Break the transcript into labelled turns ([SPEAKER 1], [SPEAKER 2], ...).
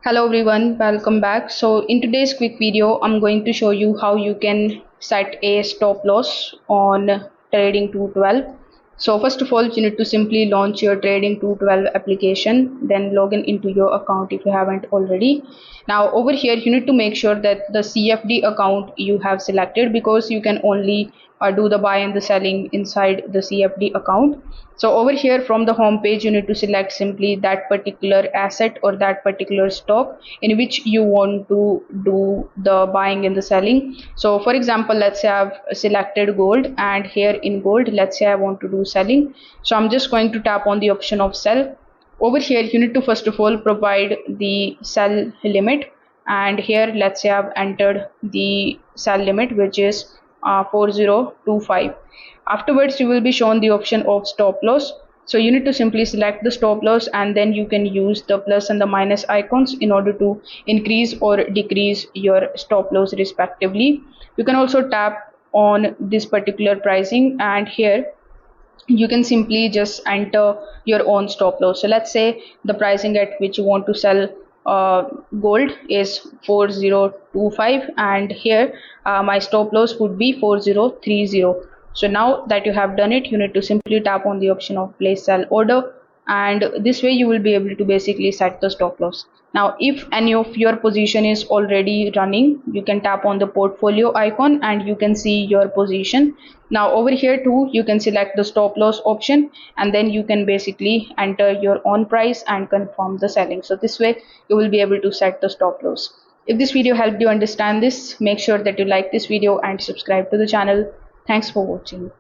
[SPEAKER 1] Hello everyone, welcome back. So in today's quick video, I'm going to show you how you can set a stop loss on Trading 212. So first of all, you need to simply launch your Trading 212 application, then log in into your account if you haven't already. Now over here, you need to make sure that the CFD account you have selected, because you can only do the buy and the selling inside the CFD account. So over here from the home page, you need to select simply that particular asset or that particular stock in which you want to do the buying and the selling. So for example, let's say I've selected gold, and here in gold, let's say I want to do selling. So I'm just going to tap on the option of sell. Over here, you need to first of all provide the sell limit, and here let's say I've entered the sell limit, which is 4025. Afterwards, you will be shown the option of stop loss. So you need to simply select the stop loss, and then you can use the plus and the minus icons in order to increase or decrease your stop loss respectively. You can also tap on this particular pricing, and here you can simply just enter your own stop loss. So let's say the pricing at which you want to sell gold is 4025, and here my stop loss would be 4030. So now that you have done it, you need to simply tap on the option of place sell order, and this way you will be able to basically set the stop loss. Now if any of your position is already running, you can tap on the portfolio icon and you can see your position. Now over here too, you can select the stop loss option, and then you can basically enter your own price and confirm the selling. So this way you will be able to set the stop loss. If this video helped you understand this, make sure that you like this video and subscribe to the channel. Thanks for watching.